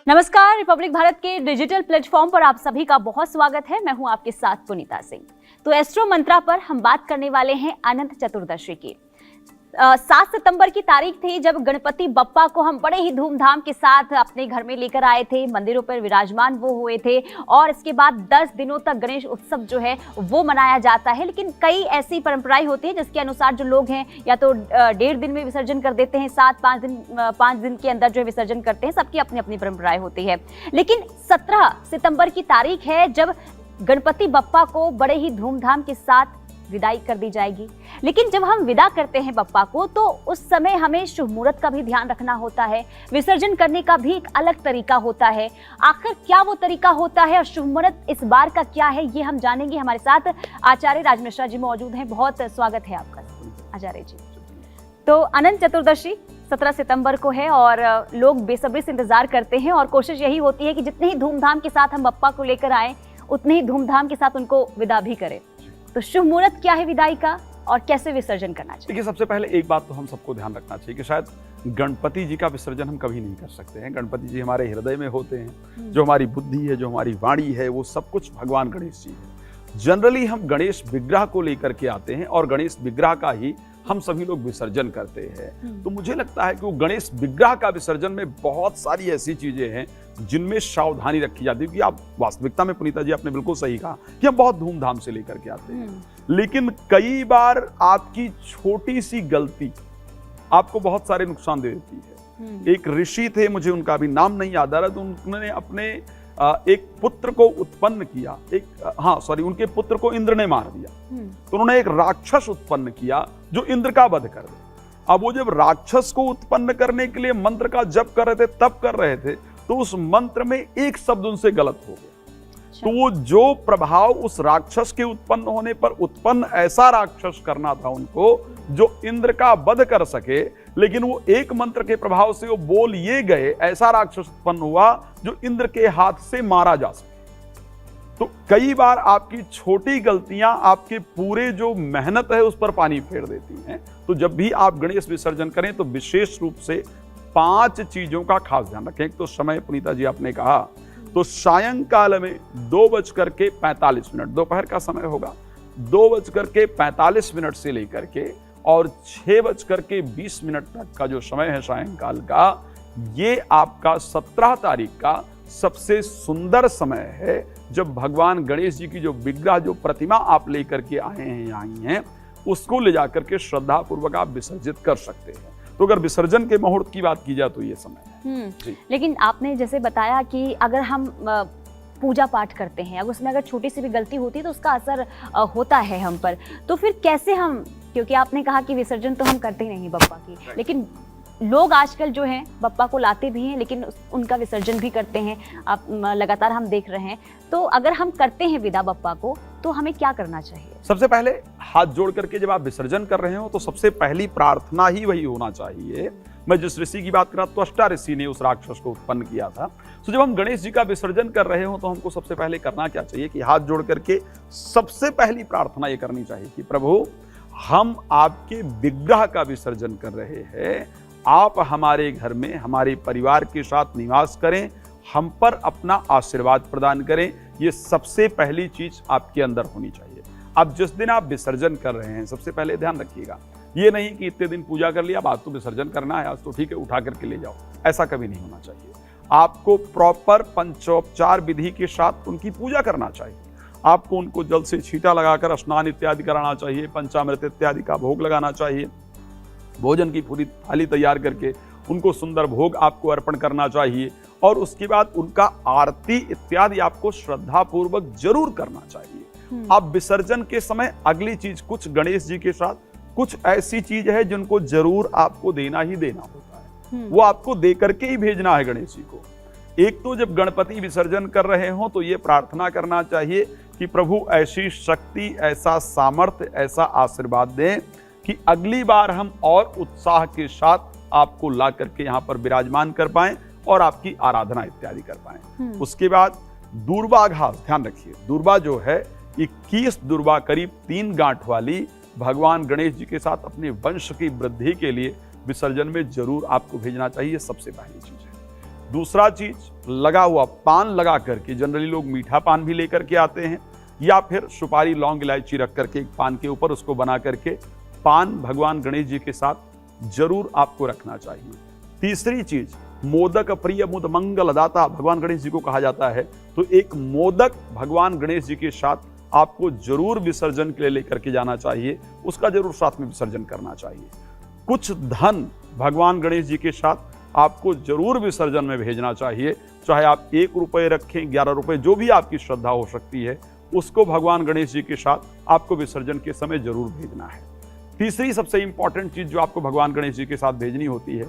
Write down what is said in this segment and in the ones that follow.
नमस्कार, रिपब्लिक भारत के digital platform पर आप सभी का बहुत स्वागत है। मैं हूं आपके साथ पुनीता सिंह। तो एस्ट्रो मंत्रा पर हम बात करने वाले हैं अनंत चतुर्दशी की। 7 सितंबर की तारीख थी जब गणपति बप्पा को हम बड़े ही धूमधाम के साथ अपने घर में लेकर आए थे, मंदिरों पर विराजमान वो हुए थे और इसके बाद 10 दिनों तक गणेश उत्सव जो है वो मनाया जाता है। लेकिन कई ऐसी परंपराएं होती हैं जिसके अनुसार जो लोग हैं या तो 1.5 दिन में विसर्जन कर देते हैं, 5 दिन के अंदर जो है विसर्जन करते हैं। सबकी अपनी अपनी परंपराएं होती है। लेकिन 17 सितंबर की तारीख है जब गणपति बप्पा को बड़े ही धूमधाम के साथ विदाई कर दी जाएगी। लेकिन जब हम विदा करते हैं बप्पा को तो उस समय हमें शुभ मुहूर्त का भी ध्यान रखना होता है, विसर्जन करने का भी एक अलग तरीका होता है। आखिर क्या वो तरीका होता है और शुभ मुहूर्त इस बार का क्या है, ये हम जानेंगे। हमारे साथ आचार्य राज मिश्रा जी मौजूद हैं। बहुत स्वागत है आपका आचार्य जी। तो अनंत चतुर्दशी 17 सितंबर को है और लोग बेसब्री से इंतजार करते हैं और कोशिश यही होती है कि जितने ही धूमधाम के साथ हम बप्पा को लेकर आए उतने ही धूमधाम के साथ उनको विदा भी करें। तो शुभ मुहूर्त क्या है विदाई का और कैसे विसर्जन करना चाहिए? देखिए, सबसे पहले एक बात तो हम सबको ध्यान रखना चाहिए कि शायद गणपति जी का विसर्जन हम कभी नहीं कर सकते हैं। गणपति जी हमारे हृदय में होते हैं। जो हमारी बुद्धि है, जो हमारी वाणी है, वो सब कुछ भगवान गणेश जी है। जनरली हम गणेश विग्रह को लेकर के आते हैं और गणेश विग्रह का ही हम सभी लोग विसर्जन करते हैं। तो मुझे लगता है कि वो गणेश विग्रह का विसर्जन में बहुत सारी ऐसी चीजें हैं जिनमें सावधानी रखी जाती है। क्योंकि आप वास्तविकता में पुनीता जी आपने बिल्कुल सही कहा कि हम बहुत धूमधाम से लेकर के आते हैं, लेकिन कई बार आपकी छोटी सी गलती आपको बहुत सारे नुकसान दे देती है। एक ऋषि थे, मुझे उनका भी नाम नहीं याद आ रहा, तो उन्होंने अपने एक पुत्र को उत्पन्न किया। उनके पुत्र को इंद्र ने मार दिया। तो उन्होंने एक राक्षस उत्पन्न किया जो इंद्र का वध कर दे। अब वो जब राक्षस को उत्पन्न करने के लिए मंत्र का जप कर रहे थे, तब कर रहे थे, तो उस मंत्र में एक शब्द उनसे गलत हो गया। तो वो जो प्रभाव उस राक्षस के उत्पन्न होने पर उत्पन्न ऐसा राक्षस करना था उनको जो इंद्र का वध कर सके, लेकिन वो एक मंत्र के प्रभाव से वो बोल ये गए, ऐसा राक्षस उत्पन्न हुआ जो इंद्र के हाथ से मारा जा सके। तो कई बार आपकी छोटी गलतियां आपके पूरे जो मेहनत है उस पर पानी फेर देती हैं। तो जब भी आप गणेश विसर्जन करें तो विशेष रूप से 5 चीजों का खास ध्यान रखें। एक तो समय, पुनीता जी आपने कहा, तो सायंकाल में 2:45 दोपहर का समय होगा। 2:45 से लेकर के और 6:20 तक का जो समय है सायंकाल का, ये आपका 17 तारीख का सबसे सुंदर समय है जब भगवान गणेश जी की जो विग्रह, जो प्रतिमा आप लेकर के आए हैं, आई हैं, उसको ले जाकर के श्रद्धा पूर्वक आप विसर्जित कर सकते हैं। तो अगर विसर्जन के मुहूर्त की बात की जाए तो ये समय है। लेकिन आपने जैसे बताया कि अगर हम पूजा पाठ करते हैं, अगर उसमें अगर छोटी सी भी गलती होती है तो उसका असर होता है हम पर, तो फिर कैसे हम, क्योंकि आपने कहा कि विसर्जन तो हम करते ही नहीं बप्पा की, लेकिन लोग आजकल जो हैं बप्पा को लाते भी हैं लेकिन उनका विसर्जन भी करते हैं। आप लगातार हम देख रहे हैं। तो अगर हम करते हैं विदा बप्पा को तो हमें क्या करना चाहिए? सबसे पहले हाथ जोड़ करके जब आप विसर्जन कर रहे हो तो सबसे पहली प्रार्थना ही वही होना चाहिए। मैं जिस ऋषि की बात कर रहा, त्वष्टा ऋषि ने उस राक्षस को उत्पन्न किया था। तो जब हम गणेश जी का विसर्जन कर रहे हो तो हमको सबसे पहले करना क्या चाहिए कि हाथ जोड़ करके सबसे पहली प्रार्थना ये करनी चाहिए कि प्रभु, हम आपके विग्रह का विसर्जन कर रहे हैं, आप हमारे घर में हमारे परिवार के साथ निवास करें, हम पर अपना आशीर्वाद प्रदान करें। ये सबसे पहली चीज आपके अंदर होनी चाहिए। अब जिस दिन आप विसर्जन कर रहे हैं सबसे पहले ध्यान रखिएगा, ये नहीं कि इतने दिन पूजा कर लिया, अब आज तो विसर्जन करना है, आज तो ठीक है उठा करके ले जाओ, ऐसा कभी नहीं होना चाहिए। आपको प्रॉपर पंचोपचार विधि के साथ उनकी पूजा करना चाहिए। आपको उनको जल से छींटा लगाकर स्नान इत्यादि कराना चाहिए, पंचामृत इत्यादि का भोग लगाना चाहिए, भोजन की पूरी थाली तैयार करके उनको सुंदर भोग आपको अर्पण करना चाहिए और उसके बाद उनका आरती इत्यादि आपको श्रद्धा पूर्वक जरूर करना चाहिए। अब विसर्जन के समय अगली चीज, कुछ गणेश जी के साथ कुछ ऐसी चीज है जिनको जरूर आपको देना ही देना होता है। वो आपको दे करके ही भेजना है गणेश जी को। एक तो जब गणपति विसर्जन कर रहे हो तो ये प्रार्थना करना चाहिए कि प्रभु ऐसी शक्ति, ऐसा सामर्थ्य, ऐसा आशीर्वाद दें कि अगली बार हम और उत्साह के साथ आपको ला करके यहाँ पर विराजमान कर पाएं और आपकी आराधना इत्यादि कर पाएं। उसके बाद दूर्वा घास, ध्यान रखिए, दूर्वा जो है 21 दूर्वा करीब 3 गांठ वाली भगवान गणेश जी के साथ अपने वंश की वृद्धि के लिए विसर्जन में जरूर आपको भेजना चाहिए। सबसे पहली चीज है। दूसरा चीज, लगा हुआ पान लगा करके, जनरली लोग मीठा पान भी लेकर के आते हैं, या फिर सुपारी लौंग इलायची रख करके पान के ऊपर उसको बना करके पान भगवान गणेश जी के साथ जरूर आपको रखना चाहिए। तीसरी चीज, मोदक प्रिय मुद मंगल दाता भगवान गणेश जी को कहा जाता है, तो एक मोदक भगवान गणेश जी के साथ आपको जरूर विसर्जन के लिए लेकर के जाना चाहिए, उसका जरूर साथ में विसर्जन करना चाहिए। कुछ धन भगवान गणेश जी के साथ आपको जरूर विसर्जन में भेजना चाहिए, चाहे आप 1 रुपये रखें, 11 रुपये, जो भी आपकी श्रद्धा हो सकती है, उसको भगवान गणेश जी के साथ आपको विसर्जन के समय जरूर भेजना है। तीसरी सबसे इंपॉर्टेंट चीज जो आपको भगवान गणेश जी के साथ भेजनी होती है,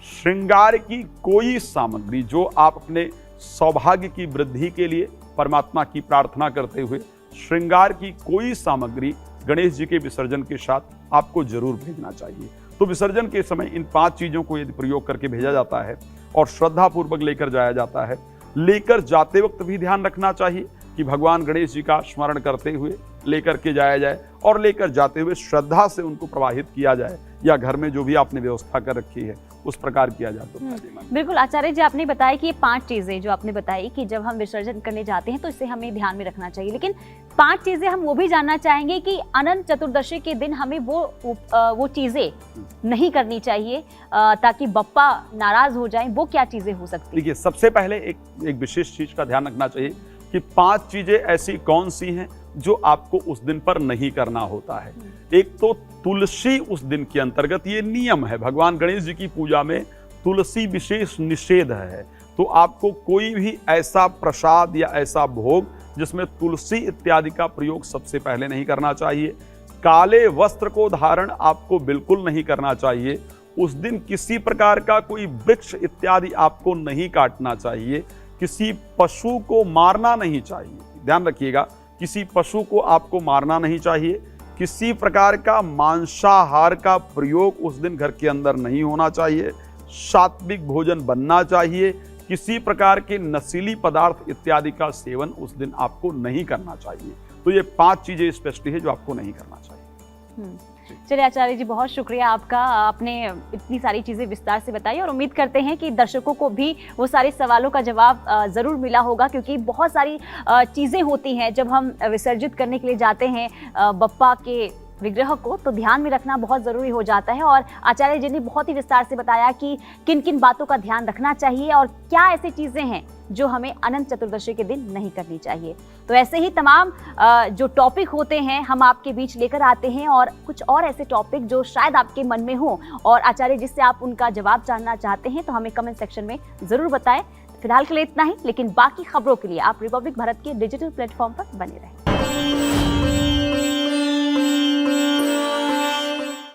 श्रृंगार की कोई सामग्री जो आप अपने सौभाग्य की वृद्धि के लिए परमात्मा की प्रार्थना करते हुए श्रृंगार की कोई सामग्री गणेश जी के विसर्जन के साथ आपको जरूर भेजना चाहिए। तो विसर्जन के समय इन 5 चीजों को यदि प्रयोग करके भेजा जाता है और श्रद्धा पूर्वक लेकर जाया जाता है, लेकर जाते वक्त भी ध्यान रखना चाहिए कि भगवान गणेश जी का स्मरण करते हुए लेकर के जाया जाए और लेकर जाते हुए श्रद्धा से उनको प्रवाहित किया जाए, या घर में जो भी आपने व्यवस्था कर रखी है उस प्रकार किया जाए तो फायदेमंद। बिल्कुल आचार्य जी, आपने बताया कि ये 5 चीजें जो आपने बताई कि जब हम विसर्जन करने जाते हैं तो इसे हमें ध्यान में रखना चाहिए, लेकिन 5 चीजें हम वो भी जानना चाहेंगे कि अनंत चतुर्दशी के दिन हमें वो चीजें नहीं करनी चाहिए ताकि बप्पा नाराज हो जाए, वो क्या चीजें हो सकती है? देखिए, सबसे पहले एक विशेष चीज का ध्यान रखना चाहिए कि 5 चीजें ऐसी कौन सी हैं जो आपको उस दिन पर नहीं करना होता है। एक तो तुलसी उस दिन के अंतर्गत, ये नियम है, भगवान गणेश जी की पूजा में तुलसी विशेष निषेध है, तो आपको कोई भी ऐसा प्रसाद या ऐसा भोग जिसमें तुलसी इत्यादि का प्रयोग सबसे पहले नहीं करना चाहिए। काले वस्त्र को धारण आपको बिल्कुल नहीं करना चाहिए। उस दिन किसी प्रकार का कोई वृक्ष इत्यादि आपको नहीं काटना चाहिए। किसी पशु को मारना नहीं चाहिए, ध्यान रखिएगा, किसी पशु को आपको मारना नहीं चाहिए। किसी प्रकार का मांसाहार का प्रयोग उस दिन घर के अंदर नहीं होना चाहिए। सात्विक भोजन बनना चाहिए। किसी प्रकार के नशीली पदार्थ इत्यादि का सेवन उस दिन आपको नहीं करना चाहिए। तो ये 5 चीजें स्पष्ट है जो आपको नहीं करना चाहिए। चलिए आचार्य जी, बहुत शुक्रिया आपका, आपने इतनी सारी चीज़ें विस्तार से बताई और उम्मीद करते हैं कि दर्शकों को भी वो सारे सवालों का जवाब ज़रूर मिला होगा, क्योंकि बहुत सारी चीज़ें होती हैं जब हम विसर्जित करने के लिए जाते हैं बप्पा के विग्रह को, तो ध्यान में रखना बहुत ज़रूरी हो जाता है। और आचार्य जी ने बहुत ही विस्तार से बताया कि किन किन बातों का ध्यान रखना चाहिए और क्या ऐसी चीज़ें हैं जो हमें अनंत चतुर्दशी के दिन नहीं करनी चाहिए। तो ऐसे ही तमाम जो टॉपिक होते हैं हम आपके बीच लेकर आते हैं, और कुछ और ऐसे टॉपिक जो शायद आपके मन में हो और आचार्य जिससे आप उनका जवाब जानना चाहते हैं, तो हमें कमेंट सेक्शन में ज़रूर बताएं। फिलहाल के लिए इतना ही, लेकिन बाकी खबरों के लिए आप रिपब्लिक भारत के डिजिटल प्लेटफॉर्म पर बने रहें।